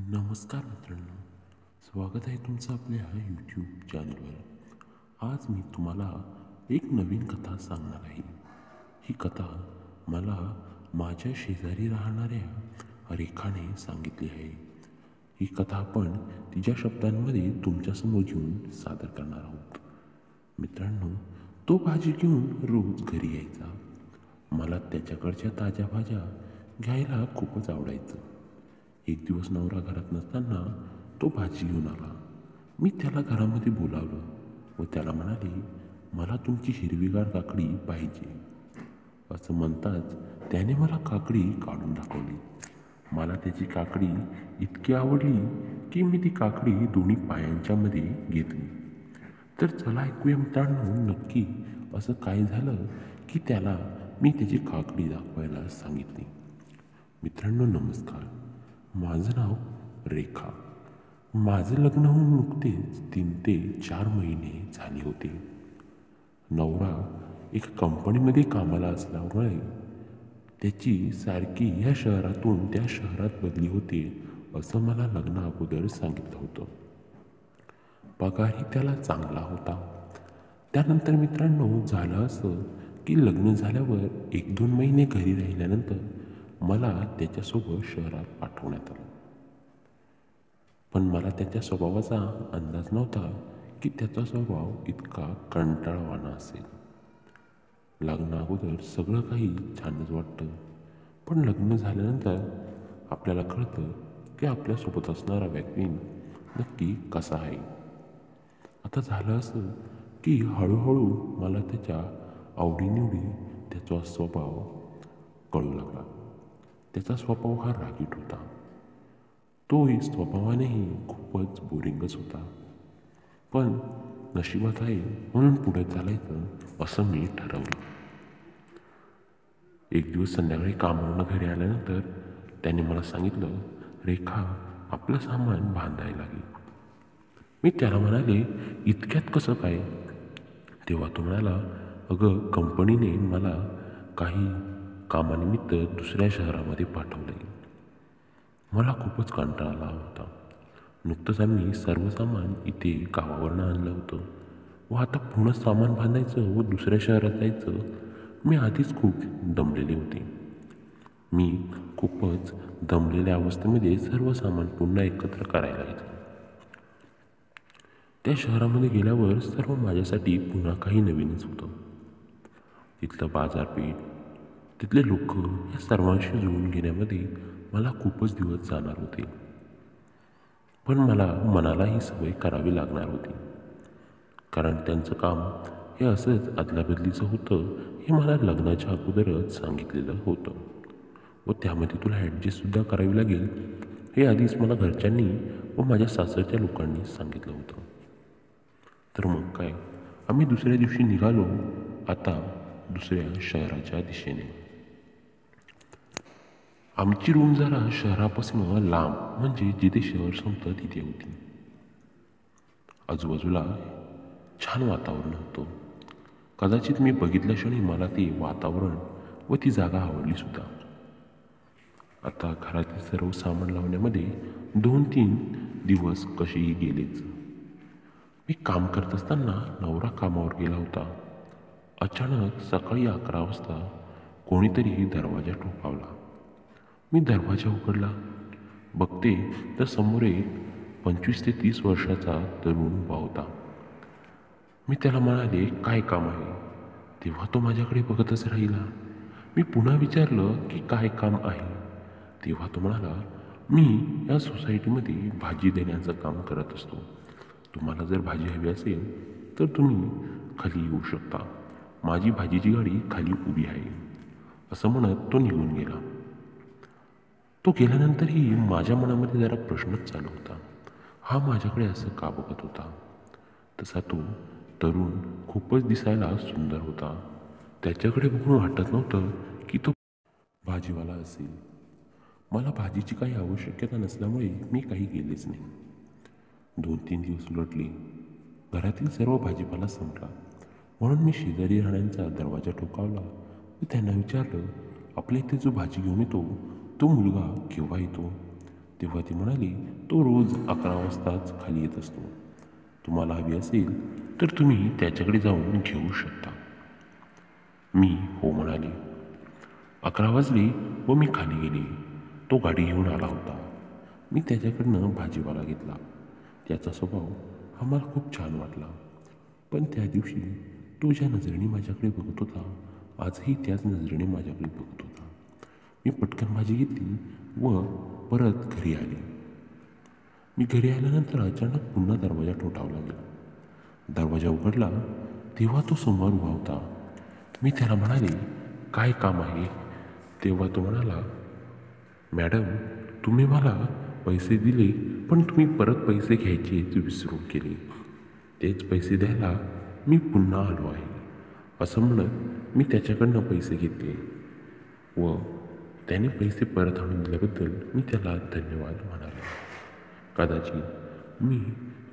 नमस्कार मित्रांनो, स्वागत आहे तुमचं आपल्या ह्या यूट्यूब चॅनलवर. आज मी तुम्हाला एक नवीन कथा सांगणार आहे. ही कथा मला माझ्या शेजारी राहणाऱ्या रेखाने सांगितली आहे. ही कथा आपण तिच्या शब्दांमध्ये तुमच्यासमोर घेऊन सादर करणार आहोत. मित्रांनो, तो भाजी घेऊन रोज घरी यायचा. मला त्याच्याकडच्या ताज्या भाज्या घ्यायला खूपच आवडायचं. एक दिवस नवरा घरात नसताना तो भाजी घेऊन आला. मी त्याला घरामध्ये बोलावलं व त्याला म्हणाले, मला तुमची हिरवीगार काकडी पाहिजे. असं म्हणताच त्याने मला काकडी काढून दाखवली. मला त्याची काकडी इतकी आवडली की मी ती काकडी दोन्ही पायांच्या मध्ये घेतली. तर चला ऐकूया मित्रांनो, नक्की असं काय झालं की त्याला मी त्याची काकडी दाखवायला सांगितली. मित्रांनो नमस्कार, माझं नाव रेखा. माझं लग्न होऊन नुकतेच 3 ते 4 महिने झाले होते. नवरा एका कंपनीमध्ये कामाला असल्यामुळे त्याची सारखी ह्या शहरातून त्या शहरात बदली होते असं मला लग्ना अगोदर सांगितलं होतं. पगारही त्याला चांगला होता. त्यानंतर मित्रांनो झालं असं की लग्न झाल्यावर 1-2 महिने घरी राहिल्यानंतर मला त्याच्यासोबत शहरात पाठवण्यात आलं. पण मला त्याच्या स्वभावाचा अंदाज नव्हता की त्याचा स्वभाव इतका कंटाळवाणा असेल. लग्ना अगोदर सगळं काही छानच वाटतं, पण लग्न झाल्यानंतर आपल्याला कळतं की आपल्यासोबत असणारा व्यक्ती नक्की कसा आहे. आता झालं असं की हळूहळू मला त्याच्या आवडीनिवडी, त्याचा स्वभाव कळू लागला. त्याचा स्वभाव हा रागीट होता. तोही स्वभावानेही खूपच बोरिंगच होता. पण नशिबात आहे म्हणून पुढे चालायचं असं मी ठरवलं. एक दिवस संध्याकाळी कामावरून घरी आल्यानंतर त्याने मला सांगितलं, रेखा आपलं सामान बांधायला लागेल. मी त्याला म्हणाले, इतक्यात कसं काय? तेव्हा तो म्हणाला, अगं कंपनीने मला काही कामानिमित्त दुसऱ्या शहरामध्ये पाठवले. मला खूपच कंटाळा आला होता. नुकतंच आम्ही सर्व सामान इथे गावावरनं आणलं होतं व आता पुन्हा सामान बांधायचं व दुसऱ्या शहरात जायचं. मी आधीच खूप दमलेली होते. मी खूपच दमलेल्या अवस्थेमध्ये सर्व सामान पुन्हा एकत्र करायला घेतलं. त्या शहरामध्ये गेल्यावर सर्व माझ्यासाठी पुन्हा काही नवीनच होतं. तिथलं बाजारपेठ, तिथले लोक या सर्वांशी जुळून घेण्यामध्ये मला खूपच दिवस जाणार होते. पण मला मनाला ही सवय करावी लागणार होती, कारण त्यांचं काम हे असंच अदलाबदलीचं होतं हे मला लग्नाच्या अगोदरच सांगितलेलं होतं व त्यामध्ये तुला ॲडजस्टसुद्धा करावी लागेल हे आधीच मला घरच्यांनी व माझ्या सासरच्या लोकांनी सांगितलं होतं. तर मग काय, आम्ही दुसऱ्या दिवशी निघालो आता दुसऱ्या शहराच्या दिशेने. आमची रूम जरा शहरापासून लांब, म्हणजे जिथे शहर संपतं तिथे होती. आजूबाजूला छान वातावरण होतं. कदाचित मी बघितल्या क्षणी मला ते वातावरण व ती जागा आवडली सुद्धा. आता घरातील सर्व सामान लावण्यामध्ये 2-3 दिवस कसेही गेलेच. मी काम करत असताना नवरा कामावर गेला होता. अचानक सकाळी 11 वाजता कोणीतरी दरवाजा ठोठावला. मी दरवाजा उघडला. बघते तर समोर एक 25 ते 30 वर्षाचा तरुण उभा होता. मी त्याला म्हणाले, काय काम आहे? तेव्हा तो माझ्याकडे बघतच राहिला. मी पुन्हा विचारलं की काय काम आहे? तेव्हा तो म्हणाला, मी या सोसायटीमध्ये भाजी देण्याचं काम करत असतो. तुम्हाला जर भाजी हवी असेल तर तुम्ही खाली येऊ शकता. माझी भाजीची गाडी खाली उभी आहे. असं म्हणत तो निघून गेला. तो गेल्यानंतरही माझ्या मनामध्ये जरा प्रश्नच चालू होता. हा माझ्याकडे असं का बघत होता? तसा तो तरुण खूपच दिसायला सुंदर होता. त्याच्याकडे बघून वाटत नव्हतं की तो भाजीवाला असेल. मला भाजीची काही आवश्यकता नसल्यामुळे मी काही गेलेच नाही. 2-3 दिवस उलटले. घरातील सर्व भाजीपाला संपला. म्हणून मी शेजारी राहण्यांचा दरवाजा ठोठावला व त्यांना विचारलं, आपल्या इथे जो भाजी घेऊन येतो तो मुलगा केव्हा येतो? तेव्हा ती म्हणाली, तो रोज 11 वाजताच खाली येत असतो. तुम्हाला हवी असेल तर तुम्ही त्याच्याकडे जाऊन घेऊ शकता. मी हो म्हणाले. 11 वाजले व मी खाली गेले. तो गाडी घेऊन आला होता. मी त्याच्याकडनं भाजीपाला घेतला. त्याचा स्वभाव हा मला खूप छान वाटला. पण त्या दिवशी तो ज्या नजरेने माझ्याकडे बघत होता, आजही त्याच नजरेने माझ्याकडे बघत होता. मी पटकन भाजी घेतली व परत घरी आले. मी घरी आल्यानंतर अचानक पुन्हा दरवाजा ठोठावला गेला. दरवाजा उघडला तेव्हा तो समोर उभा होता. मी त्याला म्हणाले, काय काम आहे? तेव्हा तो म्हणाला, मॅडम, तुम्ही मला पैसे दिले, पण तुम्ही परत पैसे घ्यायचेच विसरून गेले. तेच पैसे द्यायला मी पुन्हा आलो आहे. असं म्हणत मी त्याच्याकडनं पैसे घेतले व त्याने पैसे परत आणून दिल्याबद्दल मी त्याला धन्यवाद म्हणाले. कदाचित मी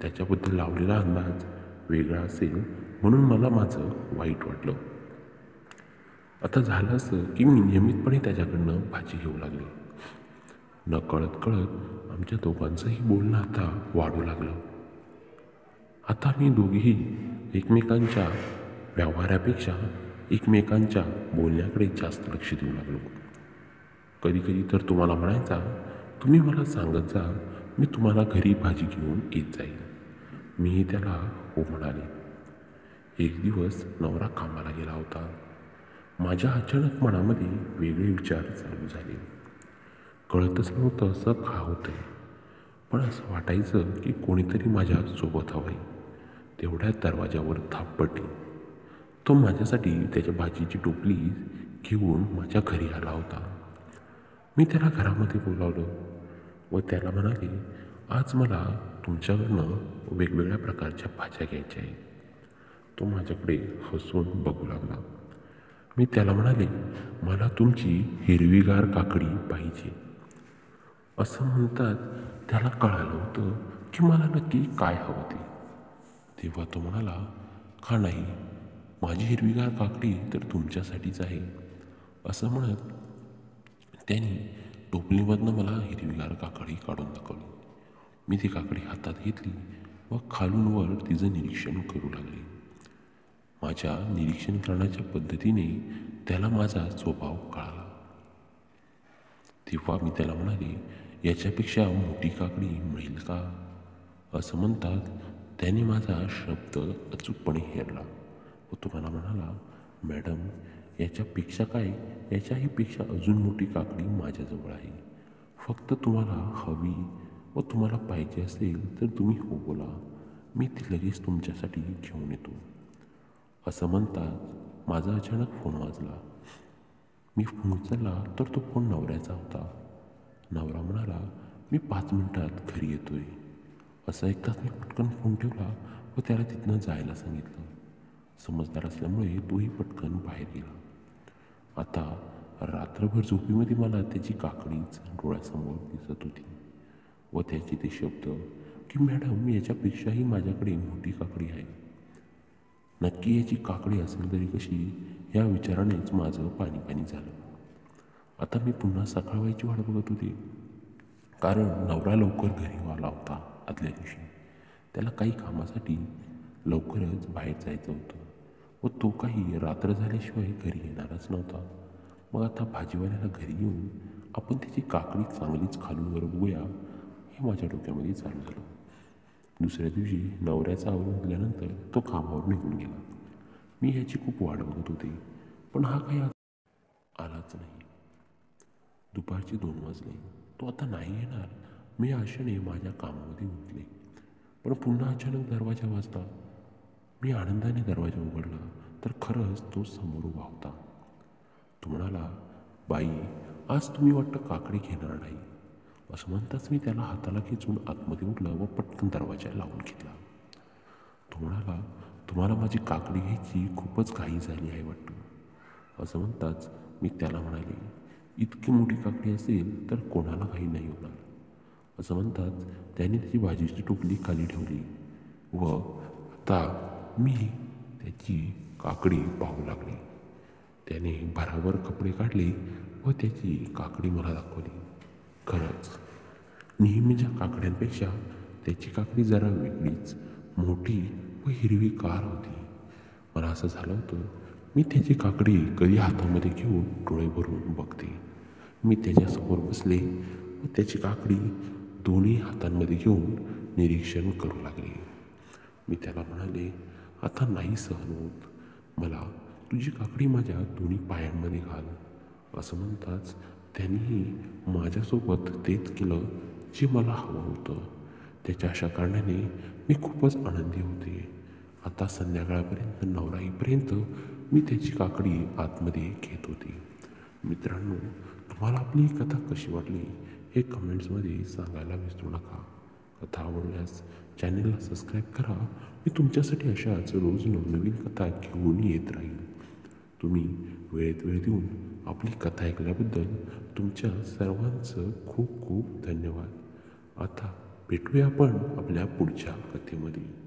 त्याच्याबद्दल लावलेला अंदाज वेगळा असेल म्हणून मला माझं वाईट वाटलं. आता झालं असं की मी नियमितपणे त्याच्याकडनं भाजी घेऊ लागले. नकळत कळत आमच्या दोघांचंही बोलणं आता वाढू लागलं. आता मी दोघेही एकमेकांच्या व्यवहारापेक्षा एकमेकांच्या बोलण्याकडे जास्त लक्ष देऊ लागलो. कधीकधी तर तुम्हाला म्हणायचा, तुम्ही मला सांगत जा, मी तुम्हाला घरी भाजी घेऊन येत जाईल. मीही त्याला हो म्हणाले. एक दिवस नवरा कामाला गेला होता. माझ्या अचानक मनामध्ये वेगळे विचार चालू झाले. कळतच नव्हतं असं का होतंय, पण असं वाटायचं की कोणीतरी माझ्या सोबत हवंय. तेवढ्यात दरवाजावर थाप पडली. तो माझ्यासाठी त्याच्या भाजीची टोपली घेऊन माझ्या घरी आला होता. मी त्याला घरामध्ये बोलावलं व त्याला म्हणाले, आज मला तुमच्याकडनं वेगवेगळ्या प्रकारच्या भाज्या घ्यायच्या आहेत. तो माझ्याकडे हसून बघू लागला. मी त्याला म्हणाले, मला तुमची हिरवीगार काकडी पाहिजे. असं म्हणतात त्याला कळालं होतं की मला नक्की काय हवं ते. तेव्हा तो म्हणाला, का नाही, माझी हिरवीगार काकडी तर तुमच्यासाठीच आहे. असं म्हणत त्याने टोपलीमधनं मला हिरवीगार काकडी काढून दाखवली. मी ती काकडी हातात घेतली व खालून वर तिचं निरीक्षण करू लागले. माझ्या निरीक्षण करण्याच्या पद्धतीने त्याला माझा स्वभाव कळाला. तेव्हा मी त्याला म्हणाले, याच्यापेक्षा मोठी काकडी मिळेल का? असं म्हणतात त्याने माझा शब्द अचूकपणे हेरला व तो मला म्हणाला, मॅडम, याच्यापेक्षा काय, याच्याही पेक्षा अजून मोठी काकडी माझ्याजवळ आहे. फक्त तुम्हाला हवी व तुम्हाला पाहिजे असेल तर तुम्ही हो बोला, मी ती लगेच तुमच्यासाठी घेऊन येतो. असं म्हणतात माझा अचानक फोन वाजला. मी फोन उचलला तर तो फोन नवऱ्याचा होता. नवरा म्हणाला, मी 5 मिनिटात घरी येतोय. असं ऐकताच मी पटकन फोन ठेवला व त्याला तिथनं जायला सांगितलं. समजदार असल्यामुळे तोही पटकन बाहेर गेला. आता रात्रभर झोपेमध्ये मला त्याची काकडीच डोळ्यासमोर दिसत होती व त्याचे ते शब्द की मॅडम, याच्यापेक्षाही माझ्याकडे मोठी काकडी आहे. नक्की याची काकडी असेल तरी कशी, या विचारानेच माझं पाणी पाणी झालं. आता मी पुन्हा सकाळ व्हायची वाट बघत होते, कारण नवरा लवकर घरी आला होता. आदल्या दिवशी त्याला काही कामासाठी लवकरच बाहेर जायचं होतं व तो काही रात्र झाल्याशिवाय घरी येणारच नव्हता. मग आता भाजीवाल्याला घरी येऊन आपण त्याची काकडी चांगलीच खालून वर बघूया, हे माझ्या डोक्यामध्ये चालू झालं. दुसऱ्या दिवशी नवऱ्याचा आवरून दिल्यानंतर तो कामावर निघून गेला. मी याची खूप वाट बघत होते, पण हा काही आलाच नाही. दुपारचे 2 वाजले. तो आता नाही येणार, मी आशेने माझ्या कामामध्ये गुंतले. पण पुन्हा अचानक दरवाजा वाजला. मी आनंदाने दरवाजा उघडला तर खरंच तो समोर उभा होता. तो म्हणाला, बाई, आज तुम्ही वाटतं काकडी घेणार नाही. असं म्हणताच मी त्याला हाताला खेचून आतमध्ये उठलं व पटकन दरवाजा लावून घेतला. तो म्हणाला, तुम्हाला माझी काकडी घ्यायची खूपच घाई झाली आहे वाटतं. असं म्हणताच मी त्याला म्हणाले, इतकी मोठी काकडी असेल तर कोणाला घाई नाही होणार. असं म्हणताच त्याने त्याची भाजीची टोपली खाली ठेवली व आता मी त्याची काकडी पाहू लागले. त्याने भराभर कपडे काढले व त्याची काकडी मला दाखवली. खरंच नेहमीच्या काकड्यांपेक्षा त्याची काकडी जरा वेगळीच मोठी व हिरवीगार होती. मला असं झालं होतं, मी त्याची काकडी कधी हातामध्ये घेऊन डोळे भरून बघते. मी त्याच्यासमोर बसले व त्याची काकडी दोन्ही हातांमध्ये घेऊन निरीक्षण करू लागले. मी त्याला म्हणाले, आता नाही सहन होत, मला तुझी काकडी माझ्या दोन्ही पायांमध्ये घाल. असं म्हणताच त्यांनीही माझ्यासोबत तेच केलं जे मला हवं होतं. त्याच्या अशा कारणाने मी खूपच आनंदी होते. आता संध्याकाळपर्यंत नवरा येईपर्यंत मी त्याची काकडी आतमध्ये घेत होती. मित्रांनो, तुम्हाला आपली ही कथा कशी वाटली हे कमेंट्समध्ये सांगायला विसरू नका. कथा आवडल्यास चॅनलला सबस्क्राईब करा. मी तुमच्यासाठी अशाच रोज नवनवीन कथा घेऊन येत राहील. तुम्ही वेळेत वेळ देऊन आपली कथा ऐकल्याबद्दल तुमच्या सर्वांचं खूप खूप धन्यवाद. आता भेटूया आपण आपल्या पुढच्या कथेमध्ये.